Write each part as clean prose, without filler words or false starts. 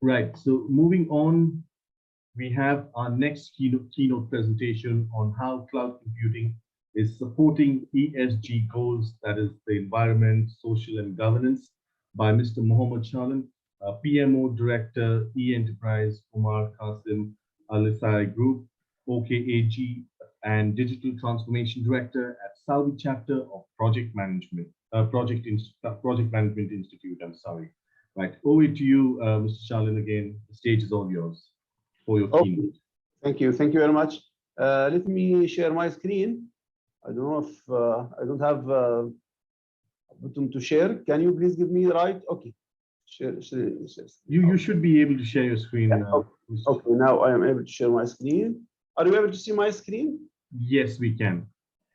Right. So moving on, we have our next keynote presentation on how cloud computing is supporting ESG goals, that is the environment, social, and governance, by Mr. Mohammad Shalan, PMO Director, E-Enterprise, Omar, Kassem, Alesayi Group, OKAG, and Digital Transformation Director at Saudi Chapter of Project Management Institute. I'm sorry. Right. Over to you, Mr. Shalan, again. The stage is all yours for your Okay. keynote. Thank you. Thank you very much. Let me share my screen. I don't know if I don't have a button to share. Can you please give me the right? Okay. Share. You should be able to share your screen. Yeah. Okay. Now I am able to share my screen. Are you able to see my screen? Yes, we can.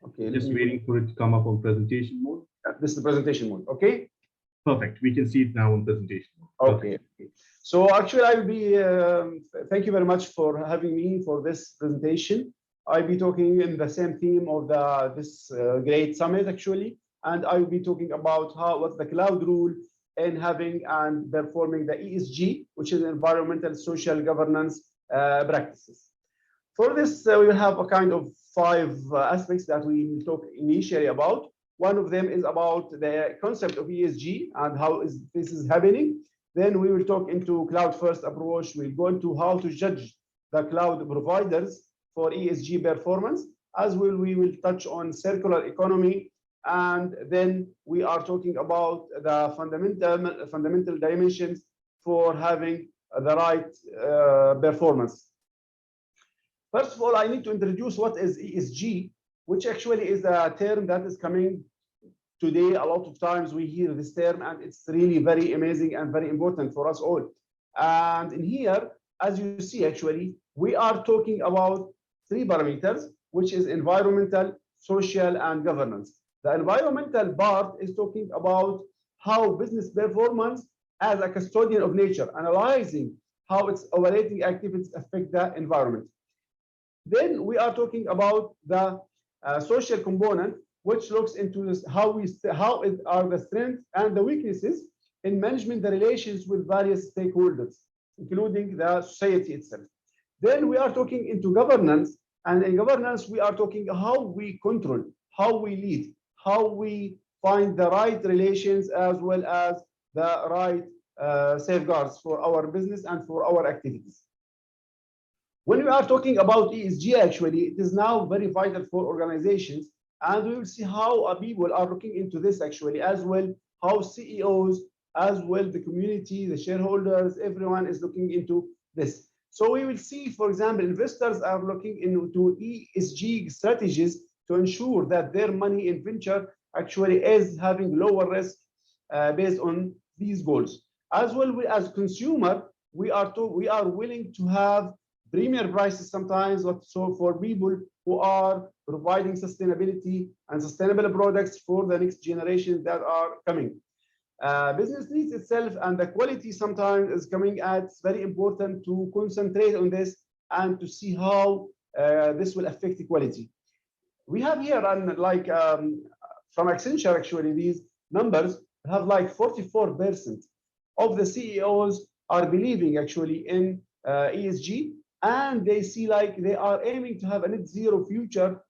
Okay. Just waiting for it to come up on presentation mode. This is the presentation mode. Okay. Perfect. We can see it now on presentation mode. Okay. So actually, I will be. Thank you very much for having me for this presentation. I'll be talking in the same theme of this great summit actually, and I will be talking about what's the cloud role in having and performing the ESG, which is environmental social governance practices. For this, we will have a kind of 5 aspects that we will talk initially about. One of them is about the concept of ESG and how this is happening. Then we will talk into cloud-first approach. We'll go into how to judge the cloud providers for ESG performance, as we will touch on circular economy. And then we are talking about the fundamental dimensions for having the right performance. First of all, I need to introduce what is ESG, which actually is a term that is coming today. A lot of times we hear this term, and it's really very amazing and very important for us all. And in here, as you see, actually, we are talking about 3 parameters, which is environmental, social, and governance. The environmental part is talking about how business performance as a custodian of nature, analyzing how its operating activities affect the environment. Then we are talking about the social component, which looks into this, how are the strengths and the weaknesses in management the relations with various stakeholders, including the society itself. Then we are talking into governance, and in governance we are talking how we control, how we lead, how we find the right relations as well as the right safeguards for our business and for our activities. When we are talking about ESG, actually, it is now very vital for organizations, and we will see how people are looking into this actually as well, how CEOs, as well the community, the shareholders, everyone is looking into this. So we will see, for example, investors are looking into ESG strategies to ensure that their money in venture actually is having lower risk based on these goals. As well as consumer, we are willing to have premier prices sometimes, so for people who are providing sustainability and sustainable products for the next generation that are coming. Business needs itself and the quality sometimes is coming at. It's very important to concentrate on this and to see how this will affect the quality. We have here, and like from Accenture, actually, these numbers have like 44% of the CEOs are believing actually in ESG, and they see like they are aiming to have a net zero future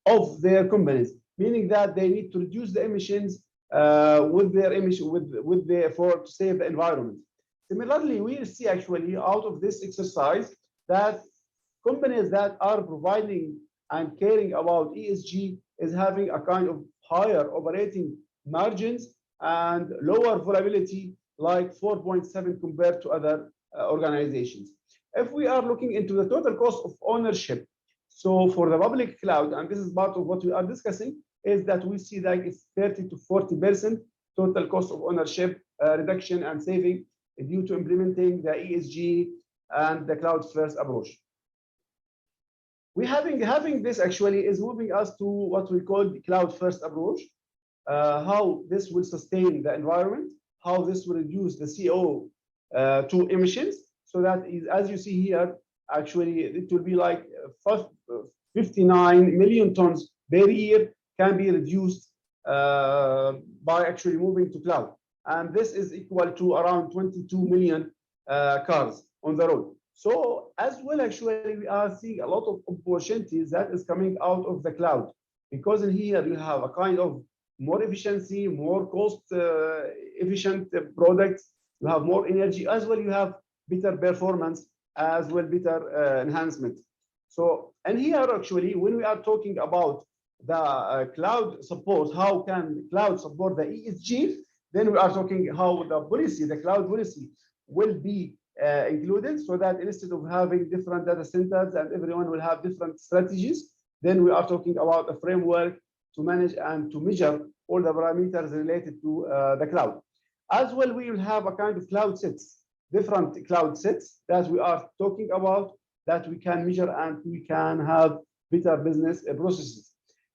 of their companies, meaning that they need to reduce the emissions with their emission with the effort to save the environment. Similarly, we see actually out of this exercise that companies that are providing and caring about ESG is having a kind of higher operating margins and lower volatility, like 4.7 compared to other organizations. If we are looking into the total cost of ownership, so for the public cloud, and this is part of what we are discussing, is that we see that it's 30 to 40% total cost of ownership reduction and saving due to implementing the ESG and the cloud first approach. We having this actually is moving us to what we call the cloud first approach, how this will sustain the environment, how this will reduce the CO2 emissions, so that is, as you see here, actually it will be like 59 million tons per year can be reduced by actually moving to cloud. And this is equal to around 22 million cars on the road. So as well, actually, we are seeing a lot of opportunities that is coming out of the cloud, because in here you have a kind of more efficiency, more cost efficient products. You have more energy as well. You have better performance as well, better enhancement. So, and here actually, when we are talking about the cloud support, how can cloud support the ESG? Then we are talking how the policy, the cloud policy, will be included, so that instead of having different data centers and everyone will have different strategies, then we are talking about a framework to manage and to measure all the parameters related to the cloud. As well, we will have a kind of cloud sets, different cloud sets that we are talking about, that we can measure and we can have better business processes.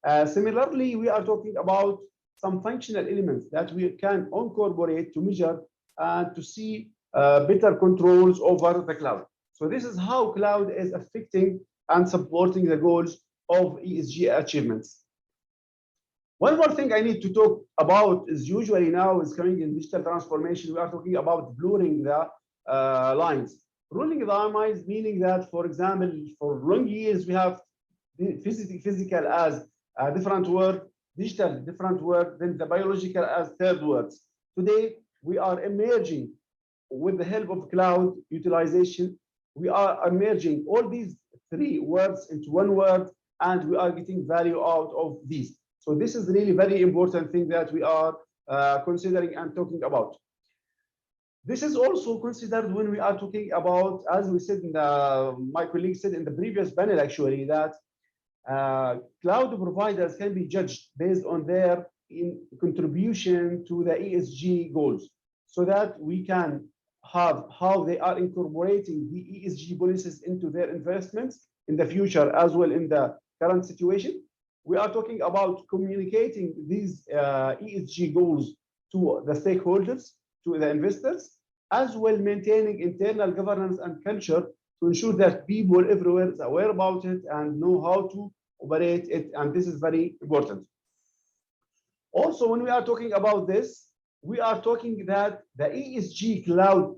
Similarly, we are talking about some functional elements that we can incorporate to measure and to see better controls over the cloud. So this is how cloud is affecting and supporting the goals of ESG achievements. One more thing I need to talk about is usually now is coming in digital transformation. We are talking about blurring the lines. Blurring the lines meaning that, for example, for long years we have physical as a different word, digital different word, then the biological as third words. Today we are emerging with the help of cloud utilization. We are merging all these three words into one word, and we are getting value out of these. So this is really very important thing that we are considering and talking about. This is also considered when we are talking about, as we said in the, my colleague said in the previous panel actually, that cloud providers can be judged based on their contribution to the ESG goals, so that we can have how they are incorporating the ESG policies into their investments in the future as well in the current situation. We are talking about communicating these ESG goals to the stakeholders, to the investors, as well maintaining internal governance and culture to ensure that people everywhere is aware about it and know how to operate it, and this is very important. Also, when we are talking about this, we are talking that the ESG cloud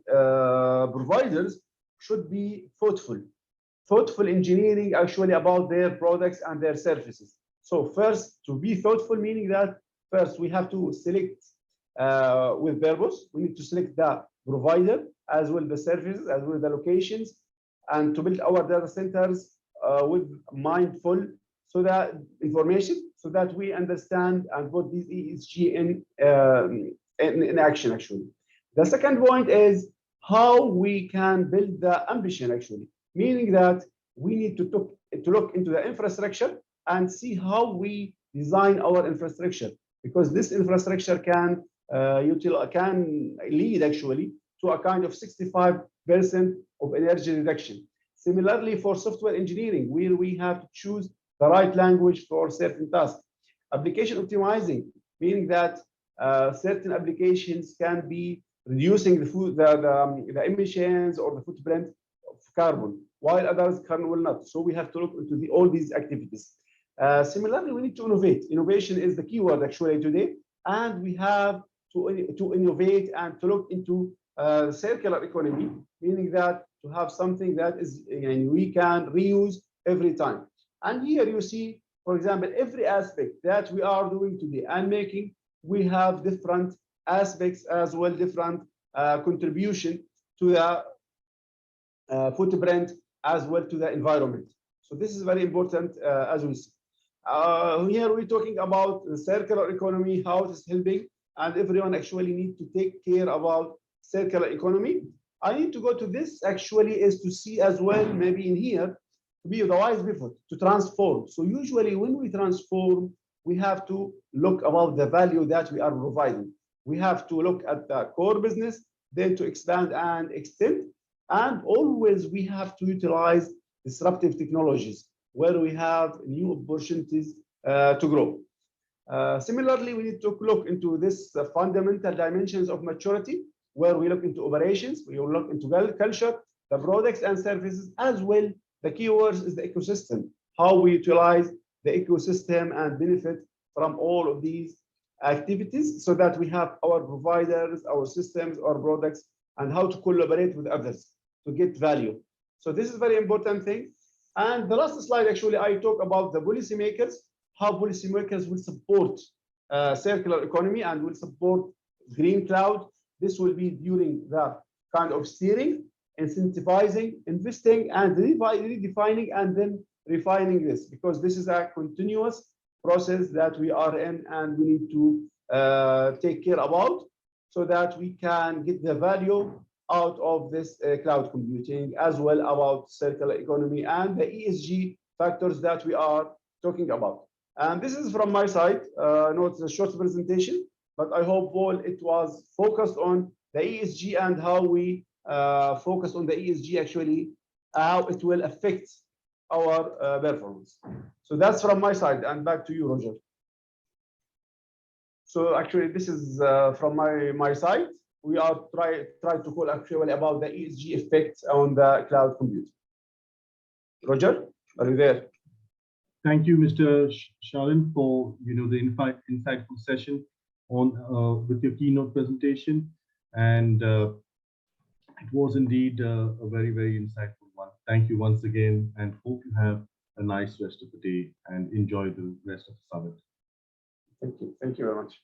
providers should be thoughtful engineering actually about their products and their services. So first, to be thoughtful, meaning that first we have to select with purpose. We need to select the provider as well the services as well the locations, and to build our data centers with mindful so that information, so that we understand and put these ESG in action actually. The second point is how we can build the ambition actually, meaning that we need to look into the infrastructure and see how we design our infrastructure, because this infrastructure can lead actually to a kind of 65% of energy reduction. Similarly, for software engineering, where we have to choose the right language for certain tasks. Application optimizing, meaning that certain applications can be reducing the emissions or the footprint of carbon, while others will not. So we have to look into all these activities. Similarly, we need to innovate. Innovation is the keyword actually today, and we have to innovate and to look into circular economy, meaning that to have something that is we can reuse every time. And here you see, for example, every aspect that we are doing today and making, we have different aspects as well, different contribution to the footprint as well to the environment. So this is very important as we see. Here we're talking about the circular economy, how it is helping, and everyone actually need to take care about circular economy. I need to go to this actually is to see as well, maybe in here, to be the wise pivot, to transform. So usually when we transform, we have to look about the value that we are providing. We have to look at the core business, then to expand and extend. And always we have to utilize disruptive technologies where we have new opportunities to grow. Similarly, we need to look into this fundamental dimensions of maturity, where we look into operations, we will look into culture, the products and services, as well. The keywords is the ecosystem, how we utilize the ecosystem and benefit from all of these activities so that we have our providers, our systems, our products and how to collaborate with others to get value. So this is very important thing. And the last slide, actually, I talk about the policymakers, how policymakers will support circular economy and will support green cloud. This will be during the kind of steering, incentivizing, investing, and redefining, and then refining this, because this is a continuous process that we are in, and we need to take care about, so that we can get the value out of this cloud computing, as well about circular economy and the ESG factors that we are talking about. And this is from my side. No, it's a short presentation, but I hope all it was focused on the ESG and how we focus on the ESG, actually, how it will affect our performance. So that's from my side, and back to you, Roger. So actually, this is from my side. We are trying to call actually about the ESG effects on the cloud computing. Roger, are you there? Thank you, Mr. Shalan, for the insightful session on with your keynote presentation, and it was indeed a very, very insightful one. Thank you once again, and hope you have a nice rest of the day and enjoy the rest of the summit. Thank you very much.